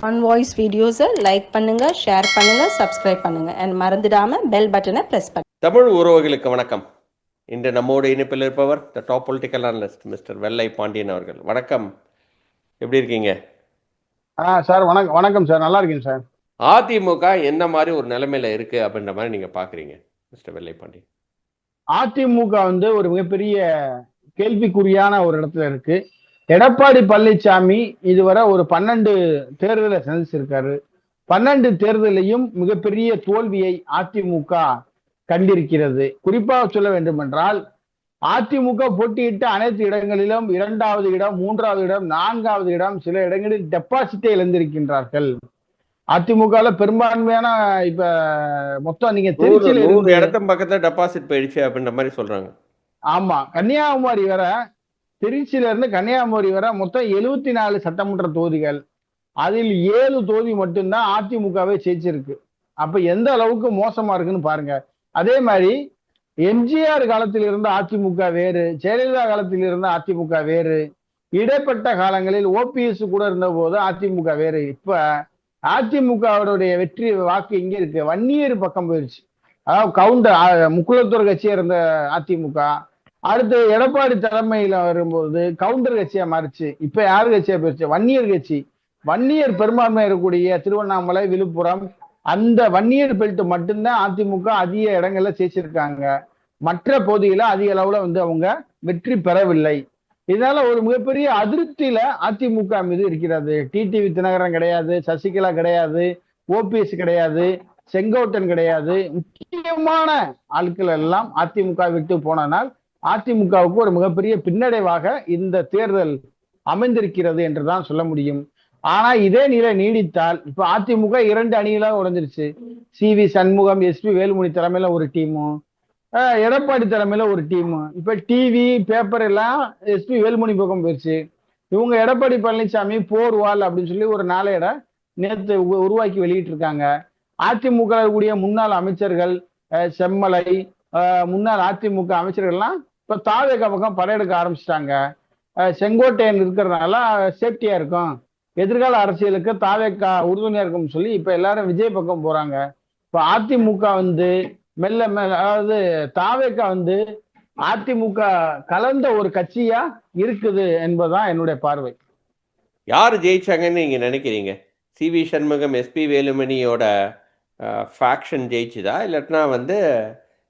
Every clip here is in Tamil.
ஆன் வாய்ஸ் வீடியோஸை லைக் பண்ணுங்க, ஷேர் பண்ணுங்க, சப்ஸ்கிரைப் பண்ணுங்க அண்ட் மறந்துடாம பெல் பட்டனை பிரஸ் பண்ணுங்க. தமிழ் உறவுகளுக்கு வணக்கம். இன்று நம்மோடு இணைப்பில் இருப்பவர் the top political analyst mister வெள்ளை பாண்டியன் அவர்கள். வணக்கம், எப்படி இருக்கீங்க? சார் வணக்கம் சார், நல்லா இருக்கீங்க சார். அதிமுக என்ன மாதிரி ஒரு நிலைமையில இருக்கு அப்படின்ற மாதிரி நீங்க பாக்குறீங்க மிஸ்டர் வெள்ளை பாண்டியன்? அதிமுக ஒரு மிகப்பெரிய கேள்விக்குறியான ஒரு இடத்துல இருக்கு. எடப்பாடி பழனிசாமி இதுவரை ஒரு 12 தேர்தலை சந்திச்சிருக்காரு. 12 தேர்தலையும் மிகப்பெரிய தோல்வியை அதிமுக கண்டிருக்கிறது. குறிப்பாக சொல்ல வேண்டும் என்றால், அதிமுக போட்டியிட்ட அனைத்து இடங்களிலும் 2வது இடம், 3வது இடம், 4வது இடம், சில இடங்களில் டெபாசிட்டை இழந்திருக்கின்றார்கள். அதிமுக பெரும்பான்மையான இப்ப மொத்தம் நீங்க திருச்சியில இடத்த பக்கத்துல டெபாசிட் போயிடுச்சு அப்படின்ற மாதிரி சொல்றாங்க. ஆமா, கன்னியாகுமரி வர, திருச்சியில இருந்து கன்னியாகுமரி வர மொத்தம் 74 சட்டமன்ற தொகுதிகள். அதில் 7 தொகுதி மட்டும்தான் அதிமுகவே ஜெயிச்சிருக்கு. அப்ப எந்த அளவுக்கு மோசமா இருக்குன்னு பாருங்க. அதே மாதிரி எம்ஜிஆர் காலத்தில் இருந்த அதிமுக வேறு, ஜெயலலிதா காலத்தில் இருந்த அதிமுக வேறு, இடைப்பட்ட காலங்களில் ஓபிஎஸ் கூட இருந்த போது அதிமுக வேறு. இப்ப அதிமுகவுடைய வெற்றி வாக்கு இங்க இருக்கு, வன்னியர் பக்கம் போயிருச்சு. அதாவது கவுண்டர் முக்குலத்தூர் கட்சியா இருந்த அதிமுக அடுத்து எடப்பாடி தலைமையில வரும்போது கவுண்டர் கட்சியா மாறிச்சு. இப்ப யாரு கட்சியா போயிருச்சு? வன்னியர் கட்சி. வன்னியர் பெரும்பான்மை இருக்கக்கூடிய திருவண்ணாமலை, விழுப்புரம், அந்த வன்னியர் பெல்ட் மட்டும்தான் அதிமுக அதிக இடங்கள்ல ஜெயிச்சிருக்காங்க. மற்ற பகுதியில அதிக அளவுல அவங்க வெற்றி பெறவில்லை. இதனால ஒரு மிகப்பெரிய அதிருப்தியில அதிமுக மீது இருக்கிறது. டிடிவி தினகரன் கிடையாது, சசிகலா கிடையாது, ஓபிஎஸ் கிடையாது, செங்கோட்டன் கிடையாது. முக்கியமான ஆட்கள் எல்லாம் அதிமுக விட்டு போனால் அதிமுகவுக்கு ஒரு மிகப்பெரிய பின்னடைவாக இந்த தேர்தல் அமைந்திருக்கிறது என்றுதான் சொல்ல முடியும். ஆனா இதே நிலை நீடித்தால், இப்ப அதிமுக 2 அணிகளாக உடைஞ்சிருச்சு. சி.வி. சண்முகம், எஸ்.பி. வேலுமணி தலைமையில ஒரு டீமும், எடப்பாடி தலைமையில ஒரு டீமும். இப்ப டிவி பேப்பர் எல்லாம் எஸ்.பி. வேலுமணி பக்கம் போயிடுச்சு. இவங்க எடப்பாடி பழனிசாமி போர்வால் அப்படின்னு சொல்லி ஒரு நாளேட நேற்று உருவாக்கி வெளியிட்டு இருக்காங்க. அதிமுக கூடிய முன்னாள் அமைச்சர்கள், செம்மலை, முன்னாள் அதிமுக அமைச்சர்கள்லாம் இப்ப தாவேக பக்கம் படையெடுக்க ஆரம்பிச்சிட்டாங்க. செங்கோட்டையன் இருக்கிறதுனால சேஃப்டியா இருக்கும், எதிர்கால அரசியலுக்கு தாவேக்கா உறுதுணையா இருக்கும்னு சொல்லி இப்ப எல்லாரும் விஜய் பக்கம் போறாங்க. இப்ப அதிமுக மெல்ல மெல்ல, அதாவது தாவேக்கா அதிமுக கலந்த ஒரு கட்சியா இருக்குது என்பதுதான் என்னுடைய பார்வை. யாரு ஜெயிச்சாங்கன்னு நீங்க நினைக்கிறீங்க? சி.வி. சண்முகம், எஸ்.பி. வேலுமணியோட ஃபேக்ஷன் ஜெயிச்சுதா, இல்லாட்டினா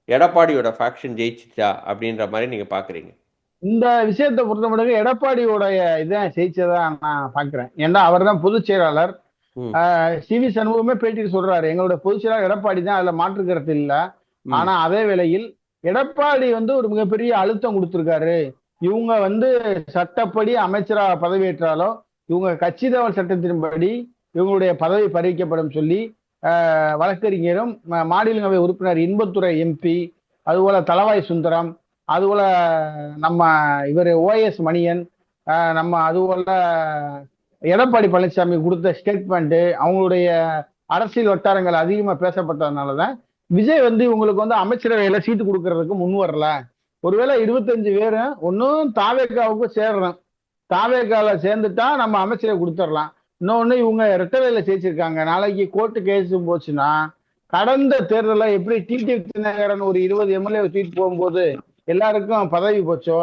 எடப்பாடியோட ஃபேக்ஷன் ஜெயிச்சுச்சா அப்படின்ற மாதிரி நீங்க பாக்குறீங்க? இந்த விஷயத்தை பொறுத்த மட்டும் எடப்பாடியோடைய இதான் ஜெயிச்சதா நான் பாக்குறேன். ஏன்னா அவர் தான் பொதுச் செயலாளர். சி.வி. சண்முகமே பேட்டிட்டு சொல்றாரு, எங்களோட பொதுச் செயலாளர் எடப்பாடி தான், அதுல மாற்றுக்கிறது இல்ல. ஆனா அதே வேளையில் எடப்பாடி ஒரு மிகப்பெரிய அழுத்தம் கொடுத்திருக்காரு. இவங்க சட்டப்படி அமைச்சரா பதவியேற்றாலோ இவங்க கட்சி தகவல் சட்டத்தின்படி இவங்களுடைய பதவி பறிக்கப்படும் சொல்லி வழக்கறிஞரும் மாநிலங்களவை உறுப்பினர் இன்பத்துறை எம்பி, அதுபோல தளவாய் சுந்தரம், அதுபோல நம்ம இவர் ஓஎஸ் மணியன், நம்ம அதுபோல எடப்பாடி பழனிசாமி கொடுத்த ஸ்டேட்மெண்ட், அவங்களுடைய அரசியல் வட்டாரங்கள் அதிகமா பேசப்பட்டதுனாலதான் விஜய் இவங்களுக்கு அமைச்சரவையில சீட்டு கொடுக்கறதுக்கு முன் வரல. ஒருவேளை 25 பேரும் ஒன்னும் தாவேக்காவுக்கு சேர்றோம், தாவேக்கால சேர்ந்துட்டா நம்ம அமைச்சரை கொடுத்துடலாம். இன்னொன்னு இவங்க ரெட்டவேல ஜெயிச்சிருக்காங்க. நாளைக்கு கோர்ட்டு கேஸ் போச்சுன்னா, கடந்த தேர்தலில் எப்படி டிடிவி தினகரன் ஒரு 20 எம்எல்ஏ சீட் போகும்போது எல்லாருக்கும் பதவி போச்சோ,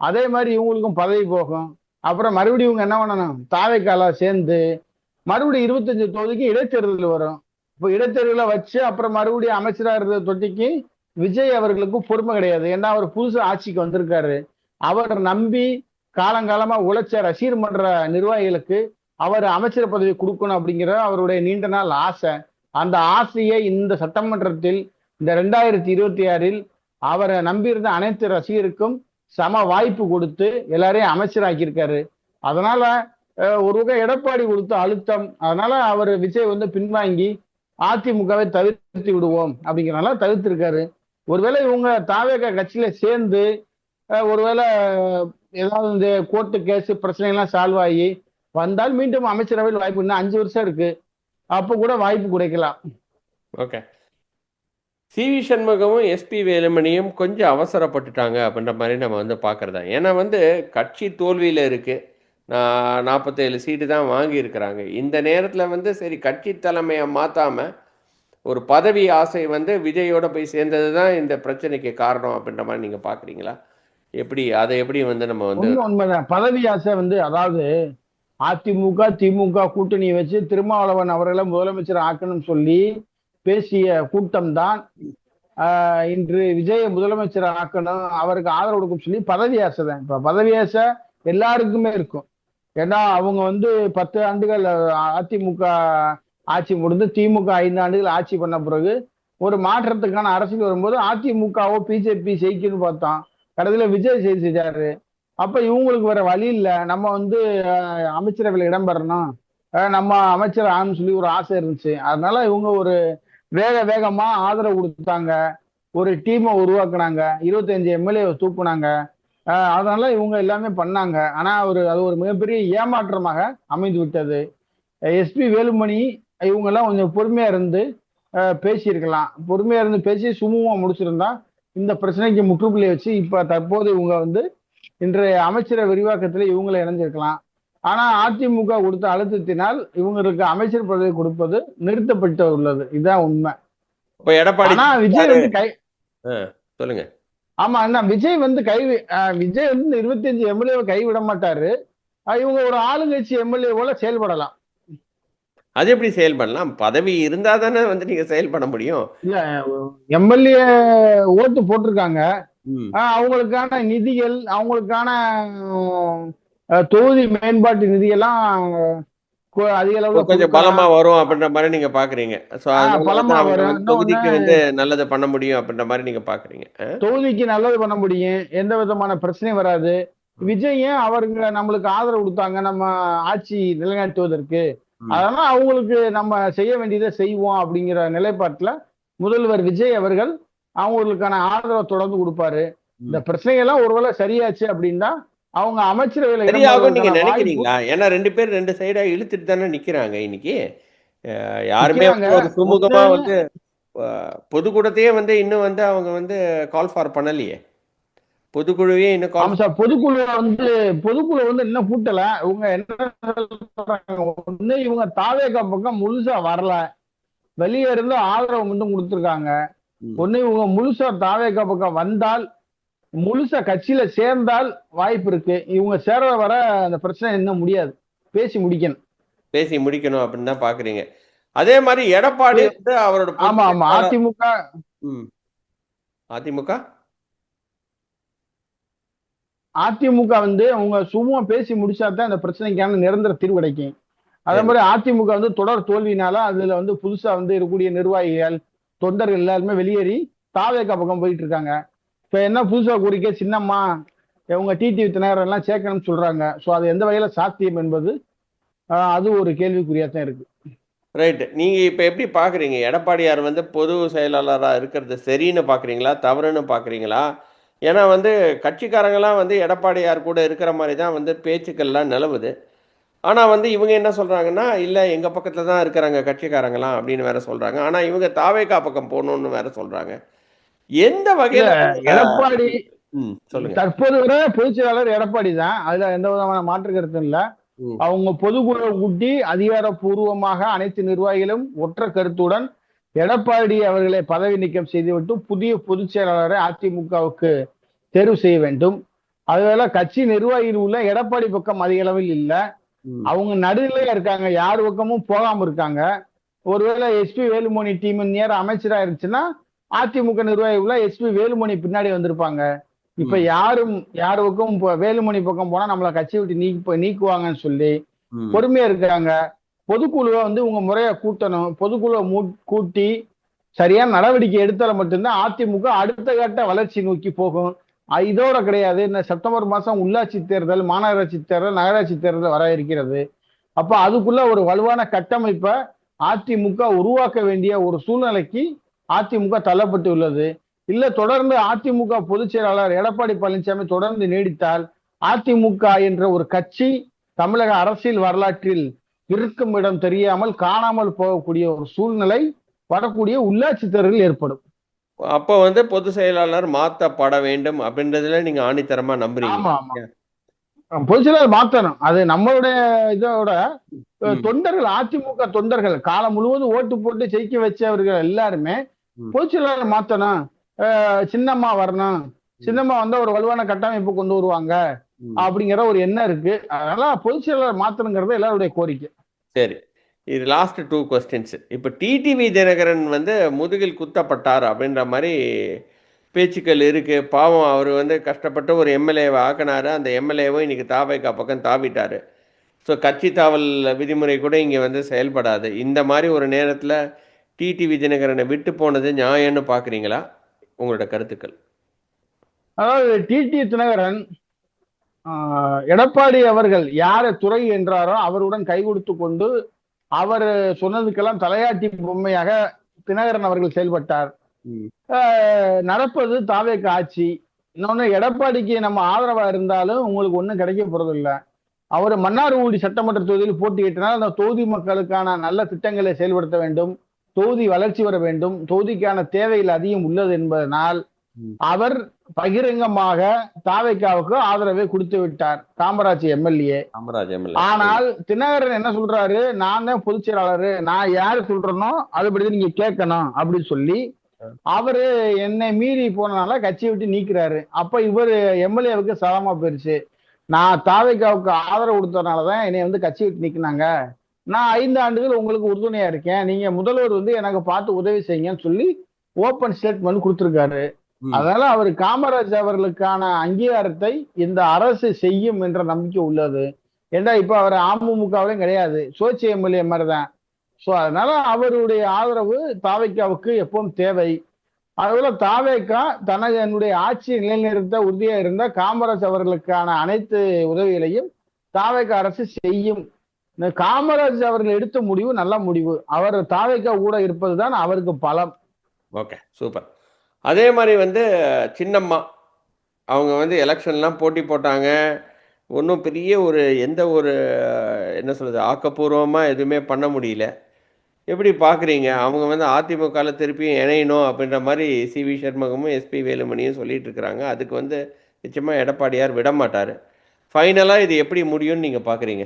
அதே மாதிரி இவங்களுக்கும் பதவி போகும். அப்புறம் மறுபடியும் இவங்க என்ன பண்ணணும், தாவேக்கால சேர்ந்து மறுபடியும் 25 தொகுதிக்கு இடைத்தேர்தல் வரும். இப்போ இடைத்தேர்தலை வச்சு அப்புறம் மறுபடியும் அமைச்சராக இருந்த தொட்டிக்கு விஜய் அவர்களுக்கும் பொறுமை கிடையாது. ஏன்னா அவர் புதுசு ஆட்சிக்கு வந்திருக்காரு. அவர் நம்பி காலங்காலமா உழைச்ச ரசிகர் மன்ற நிர்வாகிகளுக்கு அவர் அமைச்சர் பதவி கொடுக்கணும் அப்படிங்கிற அவருடைய நீண்ட நாள் ஆசை. அந்த ஆசையை இந்த சட்டமன்றத்தில் இந்த 2026 அவரை நம்பியிருந்த அனைத்து ரசிகருக்கும் சம வாய்ப்பு கொடுத்து எல்லாரையும் அமைச்சராக்கியிருக்காரு. அதனால ஒரு வகை எடப்பாடி கொடுத்த அழுத்தம், அதனால அவர் விஜய் பின்வாங்கி அதிமுகவை தவிர்த்து விடுவோம் அப்படிங்கிறனால தவிர்த்திருக்காரு. ஒருவேளை இவங்க தாவேக கட்சியில சேர்ந்து ஒருவேளை ஏதாவது இந்த கோர்ட்டு கேஸ் பிரச்சனை எல்லாம் சால்வ் ஆகி வந்தால் மீண்டும் அமைச்சரவையில் வாய்ப்பு, இன்னும் 5 வருஷம் இருக்கு, அப்ப கூட வாய்ப்பு கிடைக்கலாம். Okay, C V. சண்முகமும் எஸ்.பி. வேலுமணியும் கொஞ்சம் அவசரப்பட்டுட்டாங்க அப்படின்ற மாதிரி நம்ம பார்க்குறதா. ஏன்னா கட்சி தோல்வியில் இருக்குது, 47 சீட்டு தான் வாங்கியிருக்கிறாங்க. இந்த நேரத்தில் வந்து சரி கட்சி தலைமையை மாற்றாம ஒரு பதவி ஆசை வந்து விஜயோட போய் சேர்ந்தது தான் இந்த பிரச்சனைக்கு காரணம் அப்படின்ற மாதிரி நீங்கள் பார்க்குறீங்களா? எப்படி அதை எப்படி வந்து நம்ம வந்து உண்மைதான். பதவி ஆசை வந்து, அதாவது அதிமுக திமுக கூட்டணி வச்சு திருமாவளவன் அவர்களை முதலமைச்சர் ஆக்கணும்னு சொல்லி பேசிய கூட்டம் தான் இன்று விஜய முதலமைச்சர் ஆக்கணும், அவருக்கு ஆதரவு கொடுக்கும் சொல்லி பதவி ஆசை தான். இப்ப பதவி ஆசை எல்லாருக்குமே இருக்கும். ஏன்னா அவங்க வந்து 10 ஆண்டுகள் அதிமுக ஆட்சி முடிந்து திமுக 5 ஆண்டுகள் ஆட்சி பண்ண பிறகு ஒரு மாற்றத்துக்கான அரசியல் வரும்போது அதிமுகவோ பிஜேபி ஜெயிக்குன்னு பார்த்தோம். கடைசியில விஜய் செஞ்சாரு. அப்ப இவங்களுக்கு வேற வழி இல்லை, நம்ம வந்து அமைச்சரவையில் இடம்பெறணும், நம்ம அமைச்சர் ஆகணும்னு சொல்லி ஒரு ஆசை இருந்துச்சு. அதனால இவங்க ஒரு வேகமா ஆதரவு கொடுத்தாங்க, ஒரு டீமை உருவாக்குனாங்க, 25 எம்எல்ஏ தூக்குனாங்க. அதனால இவங்க எல்லாமே பண்ணாங்க. ஆனா அது ஒரு மிகப்பெரிய ஏமாற்றமாக அமைந்து விட்டது. எஸ்பி வேலுமணி இவங்க எல்லாம் கொஞ்சம் பொறுமையா இருந்து பேசியிருக்கலாம். பொறுமையா இருந்து பேசி சுமூகமா முடிச்சிருந்தா இந்த பிரச்சனைக்கு முற்றுப்புள்ளி வச்சு இப்ப தற்போது இவங்க வந்து இன்றைய அமைச்சரவை விரிவாக்கத்துல இவங்களை இணைஞ்சிருக்கலாம். ஆனா அதிமுக கொடுத்த அழுத்தத்தினால் இவங்களுக்கு அமைச்சர் பதவி கொடுப்பது நிறுத்தப்பட்டு உள்ளது. இதுதான் உண்மை. இப்போ எடப்பாடி ஆனா விஜய் வந்து சொல்லுங்க. ஆமா, என்ன விஜய் வந்து விஜய் வந்து 25 எம்எல்ஏ கைவிட மாட்டாரு. இவங்க ஒரு ஆளுங்கட்சி எம்எல்ஏ போல செயல்படலாம். அது எப்படி செயல்படலாம்? பதவி இருந்தா தானே வந்து நீங்க செயல்பட முடியும். இல்ல, எம்எல்ஏ ஓட்டு போட்டிருக்காங்க, அவங்களுக்கான நிதிகள், அவங்களுக்கான தொகுதி மேம்பாட்டு நிதியெல்லாம் அதிக அளவுல கொஞ்சம் பலமா வரும் அப்படின்ற மாதிரி நீங்க பாக்குறீங்க. தொகுதிக்கு வந்து நல்லது பண்ண முடியும் அப்படின்ற மாதிரி நீங்க பாக்குறீங்க. தொகுதிக்கு நல்லது பண்ண முடியும், எந்த விதமான பிரச்சனையும் வராது. விஜய் அவருங்க நம்மளுக்கு ஆதரவு கொடுத்தாங்க நம்ம ஆட்சி நிலைநாட்டுவதற்கு, அதனால அவங்களுக்கு நம்ம செய்ய வேண்டியதை செய்வோம் அப்படிங்கிற நிலைப்பாட்டுல முதல்வர் விஜய் அவர்கள் அவங்களுக்கான ஆதரவை தொடர்ந்து கொடுப்பாரு. இந்த பிரச்சனைகள்லாம் ஒருவேளை சரியாச்சு அப்படின்னா அவங்க அமைச்சரவையில நீங்க நினைக்கிறீங்களா? ஏன்னா 2 பேர் 2 சைடா இழுத்துட்டு தானே நிக்கிறாங்க இன்னைக்கு. யாருமே ஒரு சுமூகமா வந்து பொதுக்கூடத்தையே வந்து இன்னும் வந்து அவங்க வந்து கால் ஃபார் பண்ணலையே. பொதுக்குழுவே இன்னும் பொதுக்குழு வந்து இன்னும் கூட்டல. இவங்க என்ன சொல்றாங்க, இவங்க தாவேகா பக்கம் முழுசா வரல, வெளியே இருந்து ஆதரவு மட்டும் கொடுத்துருக்காங்க. ஒண்ணு இவங்க முழுசா தாவேகா பக்கம் வந்தால், முழுசா கட்சியில சேர்ந்தால் வாய்ப்பு இருக்கு. இவங்க சேர வர அந்த பிரச்சனை இன்னும் முடியாது, பேசி முடிக்கணும் அப்படின்னு தான் பாக்குறீங்க. அதே மாதிரி எடப்பாடி வந்து அவரோட அதிமுக வந்து அவங்க சும்மா பேசி முடிச்சாதான் அந்த பிரச்சனைக்கான நிரந்தர தீர்வு கிடைக்கும். அதே மாதிரி அதிமுக வந்து தொடர் தோல்வினால அதுல வந்து புதுசா வந்து இருக்கக்கூடிய நிர்வாகிகள் தொண்டர்கள் எல்லாருமே வெளியேறி தாவேகா பக்கம் போயிட்டு இருக்காங்க. இப்ப என்ன புதுசா கோரிக்கை, சின்னம்மா இவங்க டிடிவி தினகரன் எல்லாம் சேர்க்கணும்னு சொல்றாங்க. ஸோ அது எந்த வகையில சாத்தியம் என்பது அது ஒரு கேள்விக்குறியா தான் இருக்கு. ரைட். நீங்க இப்ப எப்படி பாக்குறீங்க? எடப்பாடியார் வந்து பொது செயலாளராக இருக்கிறது சரின்னு பாக்குறீங்களா, தவறுன்னு பாக்குறீங்களா? ஏன்னா வந்து கட்சிக்காரங்களாம் வந்து எடப்பாடியார் கூட இருக்கிற மாதிரி தான் வந்து பேச்சுக்கள்லாம் நிலவுது. ஆனா வந்து இவங்க என்ன சொல்றாங்கன்னா, இல்ல எங்க பக்கத்துல தான் இருக்கிறாங்க கட்சிக்காரங்களாம் அப்படின்னு வேற சொல்றாங்க. ஆனா இவங்க தாவேகா பக்கம் போகணும்னு வேற சொல்றாங்க. எந்த வகையில எடப்பாடி சொல்லுங்க. தற்போது வர பொதுச் செயலாளர் எடப்பாடி தான், அதுல எந்த விதமான மாற்று கருத்தும் இல்ல. அவங்க பொதுக்குழு கூட்டி அதிகாரப்பூர்வமாக அனைத்து நிர்வாகிகளும் ஒற்ற கருத்துடன் எடப்பாடி அவர்களை பதவி நீக்கம் செய்துவிட்டு புதிய பொதுச் செயலாளரை அதிமுகவுக்கு தேர்வு செய்ய வேண்டும். அதுவேளை கட்சி நிர்வாகிகள் உள்ள எடப்பாடி பக்கம் அதிக அளவில் இல்ல, அவங்க நடுநிலையா இருக்காங்க, யார் பக்கமும் போகாம இருக்காங்க. ஒருவேளை எஸ்பி வேலுமணி டீம் நேரம் அமைச்சரா இருந்துச்சுன்னா அதிமுக நிர்வாகிகள எஸ்பி வேலுமணி பின்னாடி வந்திருப்பாங்க. இப்ப யாரு பக்கம் வேலுமணி பக்கம் போனா நம்மள கட்சி விட்டு நீக்குவாங்கன்னு சொல்லி பொறுமையா இருக்காங்க. பொதுக்குழுவை வந்து உங்க முறையா கூட்டணும், பொதுக்குழுவை கூட்டி சரியான நடவடிக்கை எடுத்தால மட்டும்தான் அதிமுக அடுத்த கட்ட வளர்ச்சி நோக்கி போகும். இதோட கிடையாது. இந்த செப்டம்பர் மாசம் உள்ளாட்சி தேர்தல், மாநகராட்சி தேர்தல், நகராட்சி தேர்தல் வர இருக்கிறது. அப்ப அதுக்குள்ள ஒரு வலுவான கட்டமைப்பை அதிமுக உருவாக்க வேண்டிய ஒரு சூழ்நிலைக்கு அதிமுக தள்ளப்பட்டு உள்ளது. இல்ல தொடர்ந்து அதிமுக பொதுச் செயலாளர் எடப்பாடி பழனிசாமி தொடர்ந்து நீடித்தால் அதிமுக என்ற ஒரு கட்சி தமிழக அரசியல் வரலாற்றில் இருக்கும் இடம் தெரியாமல் காணாமல் போகக்கூடிய ஒரு சூழ்நிலை வரக்கூடிய உள்ளாட்சி தேர்தலில் ஏற்படும். அப்ப வந்து பொதுச் செயலாளர் மாற்றப்பட வேண்டும் அப்படின்றதுல நீங்க ஆணித்தரமா நம்புறீங்க? பொதுச் செயலாளர் மாத்தணும். அது நம்மளுடைய இதோட ம், தொண்டர்கள், அதிமுக தொண்டர்கள் காலம் முழுவதும் ஓட்டு போட்டு ஜெயிக்க வச்சவர்கள் எல்லாருமே ம், பொதுச் செயலாளர் மாத்தணும், சின்னம்மா வரணும், ம், சின்னம்மா வந்தா ஒரு வலுவான கட்டமைப்பு கொண்டு வருவாங்க ம். அப்படிங்கிற ஒரு எண்ணம் இருக்கு. அதனால பொதுச் செயலாளர் மாத்தணுங்கிறது எல்லாருடைய கோரிக்கை. சரி. இது லாஸ்ட் 2 கொஸ்டின்ஸ். இப்ப டிடிவி தினகரன் வந்து முதுகில் குத்தப்பட்டார் அப்படின்ற மாரி பேச்சுக்கள் இருக்கு. பாவம் அவரு வந்து கஷ்டப்பட்டு ஒரு எம்எல்ஏவ ஆக்குனாரு. அந்த எம்எல்ஏவும் இன்னைக்கு தாவேகா பக்கம் தாவிட்டாரு. ஸோ கட்சி தாவல் விதிமுறை கூட இங்க வந்து செயல்படாது. இந்த மாரி ஒரு நேரத்துல டிடிவி தினகரனை விட்டு போனது நியாயம்னு பார்க்குறீங்களா? உங்களோட கருத்துக்கள். அதாவது டிடி தினகரன் எடப்பாடி அவர்கள் யாரை துறை என்றாரோ அவருடன் கை கொடுத்து கொண்டு அவர் சொன்னதுக்கெல்லாம் தலையாட்டி பொம்மையாக தினகரன் அவர்கள் செயல்பட்டார். ம். நடப்பது தாவேக ஆட்சி. இன்னொன்னு, எடப்பாடிக்கு நம்ம ஆதரவா இருந்தாலும் உங்களுக்கு ஒண்ணும் கிடைக்க போறது இல்ல. அவர் மன்னார்குடி சட்டமன்ற தொகுதியில் போட்டியிட்டனால் அந்த தொகுதி மக்களுக்கான நல்ல திட்டங்களை செயல்படுத்த வேண்டும், தொகுதி வளர்ச்சி வர வேண்டும், தொகுதிக்கான தேவைகள் அதிகம் உள்ளது என்பதனால் ம். அவர் பகிரங்கமாக தாவேக்காவுக்கு ஆதரவை கொடுத்து விட்டார், காமராஜ் எம்எல்ஏ. காமராஜ் எம்எல்ஏ. ஆனால் தினகரன் என்ன சொல்றாரு, நான் தான் பொதுச் செயலாளர், நான் யாரு சொல்றேனோ அதுபடி நீங்க கேட்கணும் அப்படின்னு சொல்லி அவரு என்னை மீறி போனனால கட்சியை விட்டு நீக்கிறாரு. அப்ப இவர் எம்எல்ஏவுக்கு சலமா போயிருச்சு. நான் தாவேக்காவுக்கு ஆதரவு கொடுத்ததுனாலதான் என்னை வந்து கட்சி விட்டு நீக்கினாங்க, நான் 5 ஆண்டுகள் உங்களுக்கு உறுதுணையா இருக்கேன், நீங்க முதல்வர் வந்து எனக்கு பார்த்து உதவி செய்யுங்கன்னு சொல்லி ஓப்பன் ஸ்டேட்மெண்ட் கொடுத்திருக்காரு. ம். அதனால அவர் காமராஜ் அவர்களுக்கான அங்கீகாரத்தை இந்த அரசு செய்யும் என்ற நம்பிக்கை உள்ளது. ஏன்னா இப்ப அவர் அமமுகவிலும் கிடையாது, சுயேட்சை எம்எல்ஏ மாதிரிதான். சோ அதனால அவருடைய ஆதரவு தாவேக்காவுக்கு எப்பவும் தேவை. அதுபோல தாவேக்கா தன்னுடைய ஆட்சி நிலைநிறுத்த உறுதியா இருந்த காமராஜ் அவர்களுக்கான அனைத்து உதவிகளையும் தாவேக்கா அரசு செய்யும். இந்த காமராஜ் அவர்கள் எடுத்த முடிவு நல்ல முடிவு. அவர் தாவேக்கா கூட இருப்பதுதான் அவருக்கு பலம். Okay, super. அதே மாரி வந்து சின்னம்மா, அவங்க வந்து எலெக்ஷன்லாம் போட்டி போட்டாங்க. ஒண்ணும் பெரிய ஒரு எந்த ஒரு என்ன சொல்றது, ஆக்கப்பூர்வமா எதுவுமே பண்ண முடியல. எப்படி பார்க்குறீங்க? அவங்க வந்து அதிமுகல திருப்பியும் இணையணும் அப்படின்ற மாரி சி.வி. சண்முகமும், எஸ்.பி. வேலுமணியும் சொல்லிட்டு இருக்கிறாங்க. அதுக்கு வந்து நிச்சயமா எடப்பாடியார் விடமாட்டாரு. ஃபைனலா இது எப்படி முடியும்னு நீங்க பார்க்குறீங்க?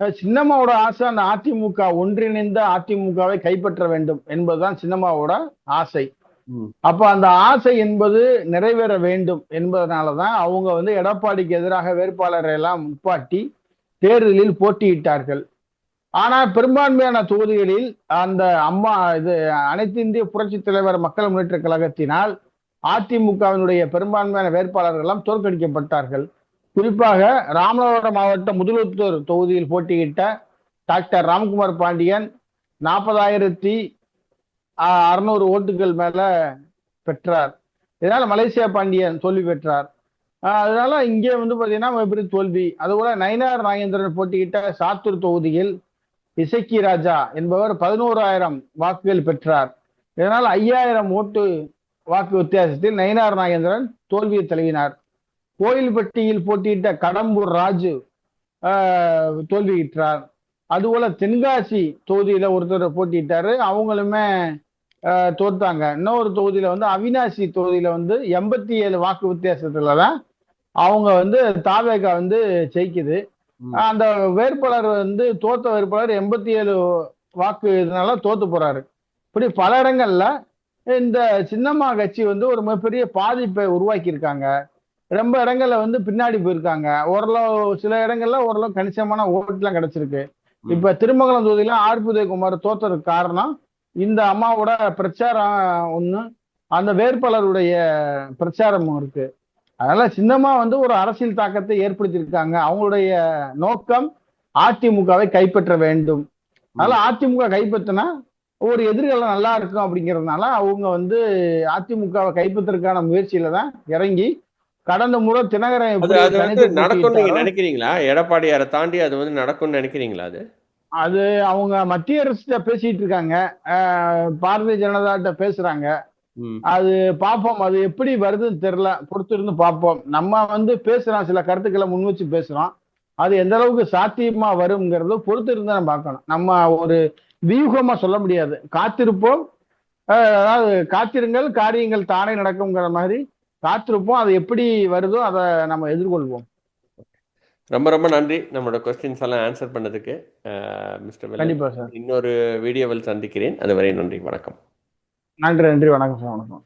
சின்னம்மாவோட ஆசை அந்த அதிமுக ஒன்றிணைந்த அதிமுகவை கைப்பற்ற வேண்டும் என்பதுதான் சின்னம்மாவோட ஆசை. ம். அப்ப அந்த ஆசை என்பது நிறைவேற வேண்டும் என்பதனாலதான் அவங்க வந்து எடப்பாடிக்கு எதிராக வேட்பாளரை எல்லாம் முப்பாட்டி தேர்தலில் போட்டியிட்டார்கள். ஆனா பெரும்பான்மையான தொகுதிகளில் அந்த அம்மா இது அனைத்து இந்திய புரட்சி தலைவர் மக்கள் முன்னேற்ற கழகத்தினால் அதிமுகவினுடைய பெரும்பான்மையான வேட்பாளர்கள் எல்லாம் தோற்கடிக்கப்பட்டார்கள். குறிப்பாக ராமநாதபுரம் மாவட்டம் முதலுத்தூர் தொகுதியில் போட்டியிட்ட டாக்டர் ராம்குமார் பாண்டியன் 40,600 ஓட்டுகள் மேல பெற்றார். இதனால மலேசியா பாண்டியன் தோல்வி பெற்றார். அதனால இங்கே வந்து பாத்தீங்கன்னா மிகப்பெரிய தோல்வி. அதுபோல நயினார் நாகேந்திரன் போட்டியிட்ட சாத்தூர் தொகுதியில் இசக்கி ராஜா என்பவர் 11,000 வாக்குகள் பெற்றார். இதனால் 5,000 ஓட்டு வாக்கு வித்தியாசத்தில் நயினார் நாகேந்திரன் தோல்வியை தழுவினார். கோயில்பட்டியில் போட்டியிட்ட கடம்பூர் ராஜு தோல்வியிட்டார். அதுபோல தென்காசி தொகுதியில ஒருத்தர் போட்டியிட்டாரு, அவங்களுமே தோத்தாங்க. இன்னொரு தொகுதியில வந்து அவினாசி தொகுதியில வந்து 87 வாக்கு வித்தியாசத்துலதான் அவங்க வந்து தாவேகா வந்து ஜெயிக்குது. அந்த வேட்பாளர் வந்து தோத்த வேட்பாளர் 87 வாக்கு இதனால தோத்து போறாரு. இப்படி பல இடங்கள்ல இந்த சின்னம்மா கட்சி வந்து ஒரு மிகப்பெரிய பாதிப்பை உருவாக்கி இருக்காங்க. ரொம்ப இடங்கள்ல வந்து பின்னாடி போயிருக்காங்க. ஓரளவு சில இடங்கள்ல ஓரளவு கணிசமான ஓட்டுலாம் கிடைச்சிருக்கு. இப்ப திருமங்கலம் தொகுதியில ஆர் பி உதயகுமார் தோத்ததுக்கு காரணம் இந்த அம்மாவோட பிரச்சாரம் ஒண்ணு, அந்த வேட்பாளருடைய பிரச்சாரமும் இருக்கு. அதனால சின்னம்மா வந்து ஒரு அரசியல் தாக்கத்தை ஏற்படுத்தியிருக்காங்க. அவங்களுடைய நோக்கம் அதிமுகவை கைப்பற்ற வேண்டும். அதனால அதிமுக கைப்பற்றினா ஒரு எதிர்காலம் நல்லா இருக்கும் அப்படிங்கிறதுனால அவங்க வந்து அதிமுகவை கைப்பற்றுறதுக்கான முயற்சியில தான் இறங்கி கடந்த முறை தினகரன் அது அது வந்து நடக்கும்னு நீங்க நினைக்கிறீங்களா? எடப்பாடியாரை தாண்டி அது வந்து நடக்கும்னு நினைக்கிறீங்களா? அது அவங்க மத்திய அரசு பேசிட்டு இருக்காங்க, பாரதிய ஜனதாட்ட பேசுறாங்க. அது பார்ப்போம், அது எப்படி வருதுன்னு தெரியல, பொறுத்திருந்து பார்ப்போம். நம்ம வந்து பேசுறோம், சில கருத்துக்களை முன் வச்சு பேசுறோம். அது எந்த அளவுக்கு சாத்தியமா வருங்கிறது பொறுத்து இருந்து நம்ம பார்க்கணும். நம்ம ஒரு வியூகமா சொல்ல முடியாது, காத்திருப்போம். அதாவது காத்திருங்கள் காரியங்கள் தானே நடக்குங்கிற மாதிரி காத்திருப்போம். அது எப்படி வருதோ அதை நம்ம எதிர்கொள்வோம். ரொம்ப ரொம்ப நன்றி நம்மளோட கொஸ்டின்ஸ் எல்லாம் ஆன்சர் பண்ணதுக்கு மிஸ்டர் வெல்லன். கண்டிப்பா சார். இன்னொரு வீடியோவில் சந்திக்கிறேன். அதுவரை நன்றி, வணக்கம். நன்றி, நன்றி. வணக்கம் சார். வணக்கம்.